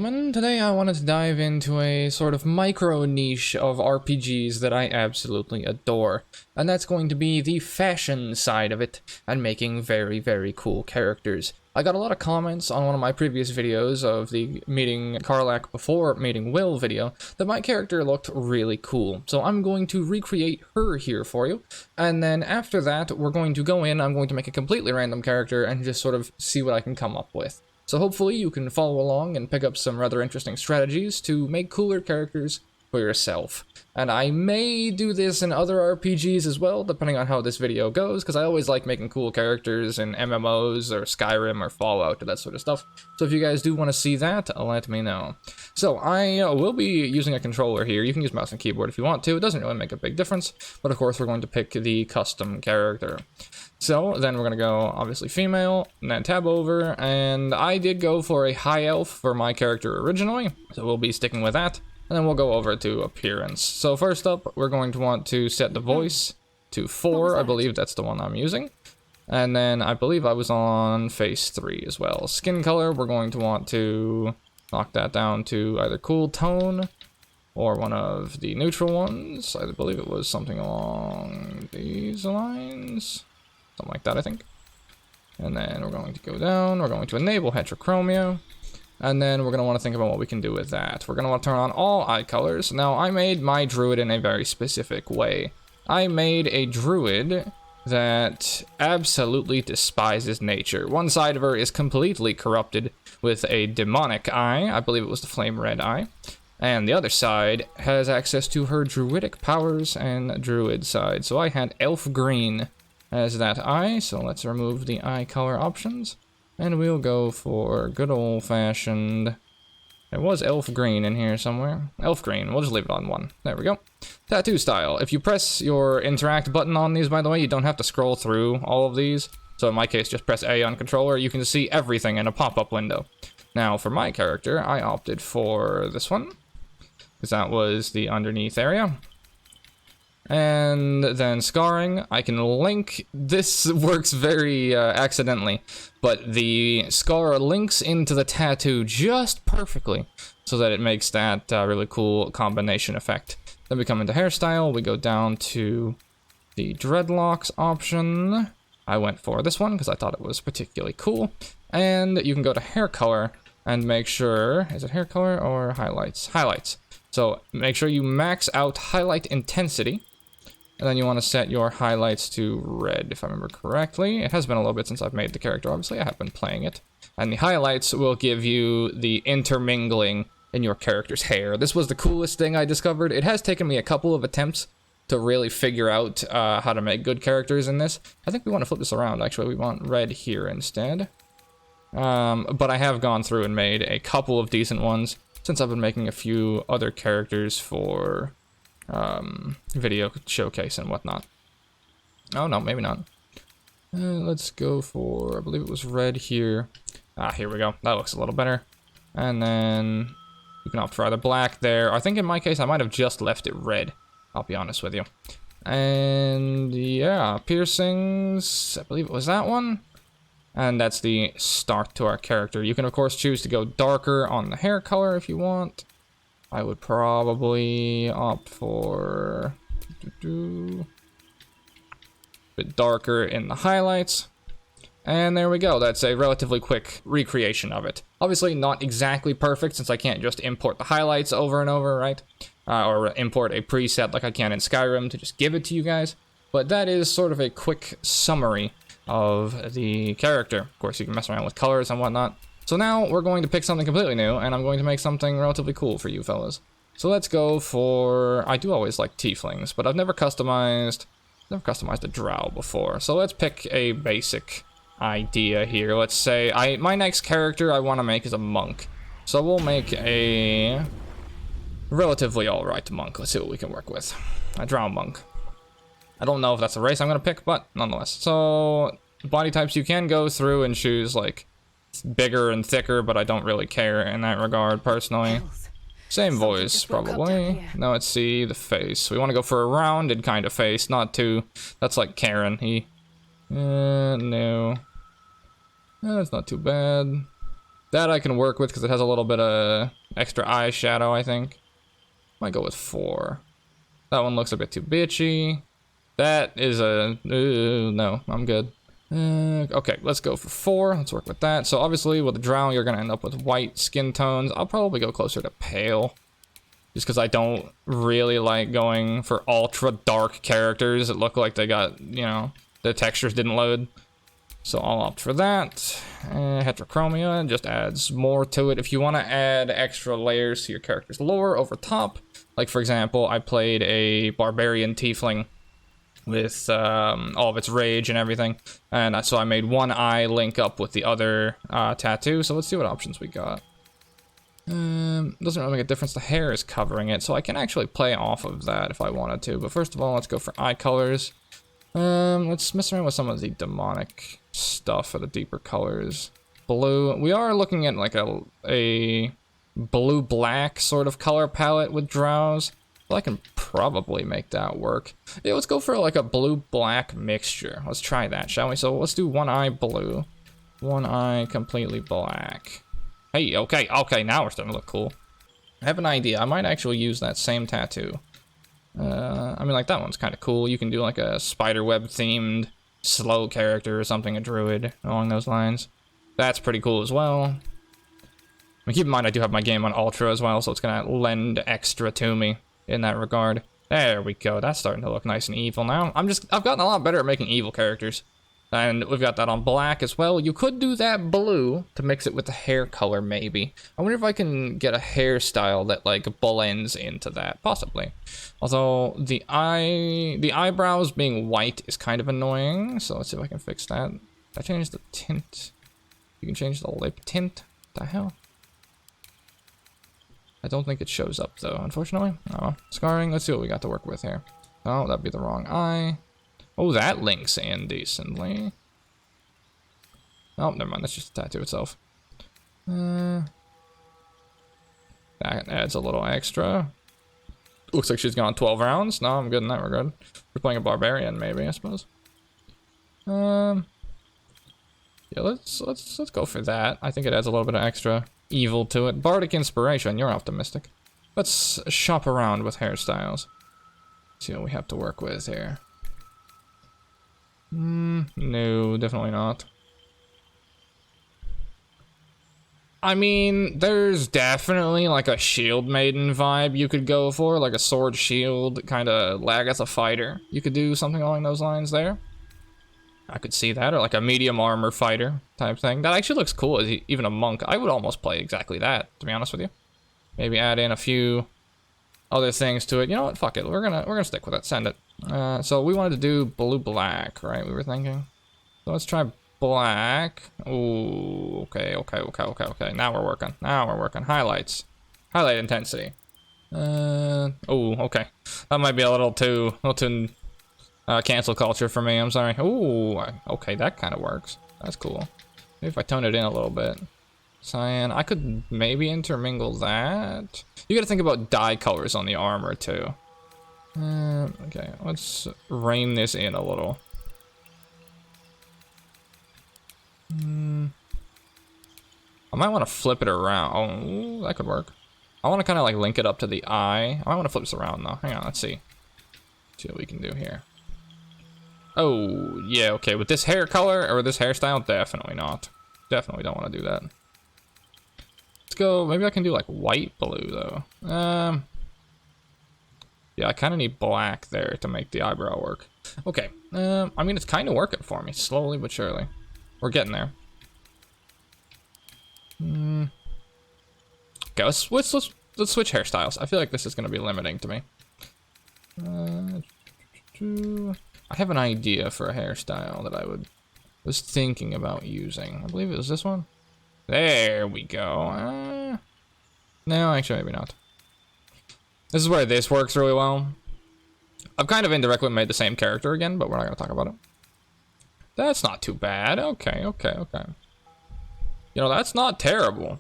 And today I wanted to dive into a sort of micro niche of RPGs that I absolutely adore, and that's going to be the fashion side of it, and making very, very cool characters. I got a lot of comments on one of my previous videos of the meeting Karlach before meeting Will video that my character looked really cool, so I'm going to recreate her here for you, and then after that we're going to go in, I'm going to make a completely random character and just sort of see what I can come up with. So hopefully you can follow along and pick up some rather interesting strategies to make cooler characters for yourself. And I may do this in other RPGs as well, depending on how this video goes, because I always like making cool characters in MMOs or Skyrim or Fallout or that sort of stuff. So if you guys do want to see that, let me know. So I will be using a controller here. You can use mouse and keyboard if you want to. It doesn't really make a big difference, but of course we're going to pick the custom character. So then we're going to go, obviously, female, and then tab over, and I did go for a high elf for my character originally, so we'll be sticking with that, and then we'll go over to appearance. So first up, we're going to want to set the voice to 4, I believe that's the one I'm using, and then I believe I was on face 3 as well. Skin color, we're going to want to knock that down to either cool tone, or one of the neutral ones. I believe it was something along these lines. Something like that, I think. And then we're going to go down, we're going to enable heterochromia, and then we're going to want to think about what we can do with that. We're going to want to turn on all eye colors. Now, I made my druid in a very specific way. I made a druid that absolutely despises nature. One side of her is completely corrupted with a demonic eye. I believe it was the flame red eye. And the other side has access to her druidic powers and druid side. So I had elf green as that eye, so let's remove the eye color options, and we'll go for good old-fashioned, there was elf green in here somewhere, elf green, we'll just leave it on 1, there we go. Tattoo style, if you press your interact button on these, by the way, you don't have to scroll through all of these, so in my case just press A on controller, you can see everything in a pop-up window. Now for my character, I opted for this one, because that was the underneath area. And then scarring, I can link, this works very accidentally, but the scar links into the tattoo just perfectly, so that it makes that really cool combination effect. Then we come into hairstyle, we go down to the dreadlocks option. I went for this one because I thought it was particularly cool. And you can go to hair color and make sure, is it hair color or highlights? Highlights. So make sure you max out highlight intensity. And then you want to set your highlights to red, if I remember correctly. It has been a little bit since I've made the character, obviously. I have been playing it. And the highlights will give you the intermingling in your character's hair. This was the coolest thing I discovered. It has taken me a couple of attempts to really figure out how to make good characters in this. I think we want to flip this around, actually. We want red here instead. But I have gone through and made a couple of decent ones since I've been making a few other characters for video showcase and whatnot. Oh no, maybe not. Let's go for, I believe it was red here. Ah, here we go. That looks a little better. And then you can opt for either black there. I think in my case I might have just left it red, I'll be honest with you. And yeah, piercings, I believe it was that one. And that's the start to our character. You can of course choose to go darker on the hair color if you want. I would probably opt for a bit darker in the highlights. And there we go. That's a relatively quick recreation of it. Obviously not exactly perfect since I can't just import the highlights over and over, right? Or import a preset like I can in Skyrim to just give it to you guys. But that is sort of a quick summary of the character. Of course, you can mess around with colors and whatnot. So now we're going to pick something completely new, and I'm going to make something relatively cool for you fellas. So let's go for, I do always like tieflings, but I've never customized a drow before. So let's pick a basic idea here. Let's say, my next character I want to make is a monk. So we'll make a relatively alright monk. Let's see what we can work with. A drow monk. I don't know if that's a race I'm going to pick, but nonetheless. So body types, you can go through and choose like bigger and thicker, but I don't really care in that regard personally. Same voice, probably. Now let's see the face. We want to go for a rounded kind of face, not too, that's like Karen. No. That's not too bad. That I can work with because it has a little bit of extra eye shadow, I think. Might go with 4. That one looks a bit too bitchy. That is a... no, I'm good. Okay, let's go for 4. Let's work with that. So obviously with the drow, you're going to end up with white skin tones. I'll probably go closer to pale. Just because I don't really like going for ultra dark characters that look like they got, you know, the textures didn't load. So I'll opt for that. Heterochromia just adds more to it. If you want to add extra layers to your character's lore over top, like for example, I played a barbarian tiefling with all of its rage and everything, and so I made one eye link up with the other tattoo. So let's see what options we got. Doesn't really make a difference. The hair is covering it, so I can actually play off of that if I wanted to. But first of all, let's go for eye colors. Let's mess around with some of the demonic stuff for the deeper colors. Blue. We are looking at like a blue-black sort of color palette with drows. Well, I can probably make that work. Yeah, let's go for like a blue-black mixture. Let's try that, shall we? So let's do one eye blue, one eye completely black. Hey, okay, now we're starting to look cool. I have an idea. I might actually use that same tattoo. I mean, like, that one's kind of cool. You can do, like, a spiderweb-themed slow character or something, a druid, along those lines. That's pretty cool as well. I mean, keep in mind, I do have my game on Ultra as well, so it's gonna lend extra to me in that regard. There we go. That's starting to look nice and evil now. I've gotten a lot better at making evil characters. And we've got that on black as well. You could do that blue to mix it with the hair color, maybe. I wonder if I can get a hairstyle that, like, blends into that. Possibly. Although, the eyebrows being white is kind of annoying. So let's see if I can fix that. I changed the tint. You can change the lip tint. What the hell? I don't think it shows up, though, unfortunately. Oh, scarring. Let's see what we got to work with here. Oh, that'd be the wrong eye. Oh, that links in decently. Oh, never mind. That's just the tattoo itself. That adds a little extra. Looks like she's gone 12 rounds. No, I'm good in that regard. We're playing a barbarian, maybe, I suppose. Yeah, let's go for that. I think it adds a little bit of extra evil to it. Bardic inspiration. You're optimistic. Let's shop around with hairstyles. See what we have to work with here. No, definitely not. I mean, there's definitely like a shield maiden vibe you could go for, like a sword shield, kind of Lagatha fighter. You could do something along those lines there. I could see that, or like a medium armor fighter type thing. That actually looks cool as even a monk. I would almost play exactly that, to be honest with you. Maybe add in a few other things to it. You know what? Fuck it. We're gonna stick with it. Send it. So we wanted to do blue-black, right? We were thinking. So let's try black. Ooh, okay. Now we're working. Highlights. Highlight intensity. Oh, okay. That might be a little too cancel culture for me. I'm sorry. Ooh, okay, that kind of works. That's cool. Maybe if I tone it in a little bit. Cyan. I could maybe intermingle that. You gotta think about dye colors on the armor, too. Okay, let's rein this in a little. I might want to flip it around. Oh, that could work. I want to kind of like link it up to the eye. I might want to flip this around though. Hang on, let's see. See what we can do here. Oh, yeah, okay. With this hair color or this hairstyle, definitely not. Definitely don't want to do that. Let's go. Maybe I can do like white blue though. Yeah, I kind of need black there to make the eyebrow work. Okay. I mean, it's kind of working for me, slowly but surely. We're getting there. Okay, let's switch hairstyles. I feel like this is going to be limiting to me. I have an idea for a hairstyle that I was thinking about using. I believe it was this one. There we go. No, actually, maybe not. This is where this works really well. I've kind of indirectly made the same character again, but we're not going to talk about it. That's not too bad. Okay. You know, that's not terrible.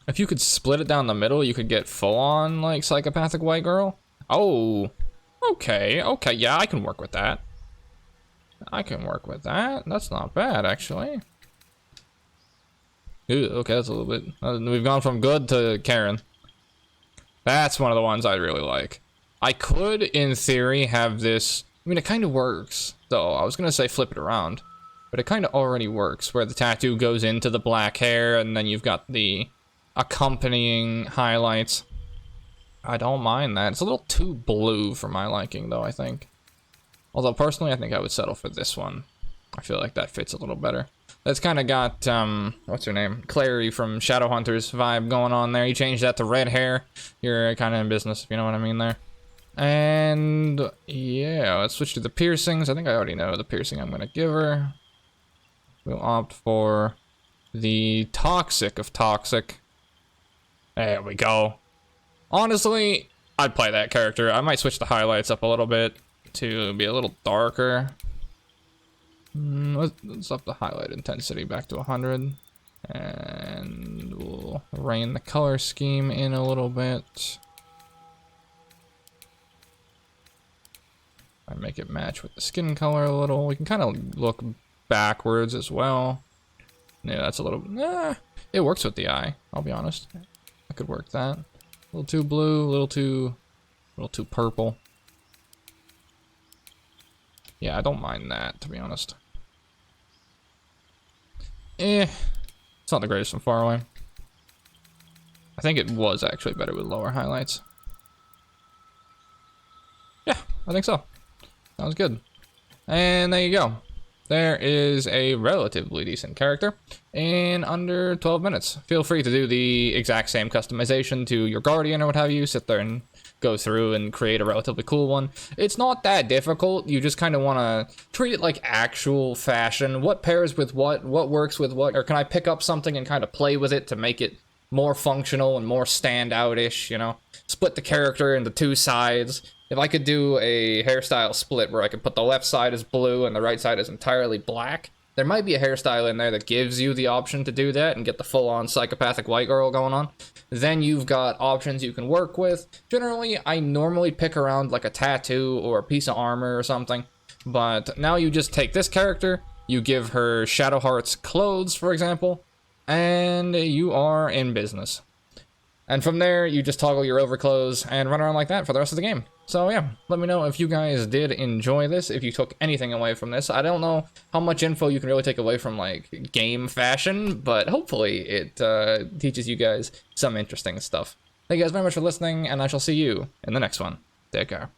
If you could split it down the middle, you could get full-on, like, psychopathic white girl. Oh, okay, yeah, I can work with that. That's not bad, actually. Ooh, okay, that's a little bit. We've gone from good to Karen. That's one of the ones I really like. I could, in theory, have this. I mean, it kind of works, though. I was gonna say flip it around, but it kind of already works, where the tattoo goes into the black hair, and then you've got the accompanying highlights. I don't mind that. It's a little too blue for my liking, though, I think. Although, personally, I think I would settle for this one. I feel like that fits a little better. That's kind of got, what's her name? Clary from Shadowhunters vibe going on there. You change that to red hair, you're kind of in business, if you know what I mean there. And, yeah, let's switch to the piercings. I think I already know the piercing I'm going to give her. We'll opt for the Toxic of Toxic. There we go. Honestly, I'd play that character. I might switch the highlights up a little bit to be a little darker. Let's up the highlight intensity back to 100. And we'll rein the color scheme in a little bit. I make it match with the skin color a little. We can kind of look backwards as well. Yeah, that's a little... it works with the eye, I'll be honest. I could work that. A little too blue, a little too purple. Yeah, I don't mind that, to be honest. It's not the greatest from far away. I think it was actually better with lower highlights. Yeah, I think so. Sounds good. And there you go. There is a relatively decent character in under 12 minutes. Feel free to do the exact same customization to your Guardian or what have you. Sit there and go through and create a relatively cool one. It's not that difficult. You just kind of want to treat it like actual fashion. What pairs with what works with what, or can I pick up something and kind of play with it to make it more functional and more standout-ish, you know? Split the character into two sides. If I could do a hairstyle split where I could put the left side as blue and the right side is entirely black, there might be a hairstyle in there that gives you the option to do that and get the full-on psychopathic white girl going on. Then you've got options you can work with. Generally, I normally pick around like a tattoo or a piece of armor or something, but now you just take this character, you give her Shadowheart's clothes, for example, and you are in business. And from there, you just toggle your overclothes and run around like that for the rest of the game. So yeah, let me know if you guys did enjoy this, if you took anything away from this. I don't know how much info you can really take away from, like, game fashion, but hopefully it teaches you guys some interesting stuff. Thank you guys very much for listening, and I shall see you in the next one. Take care.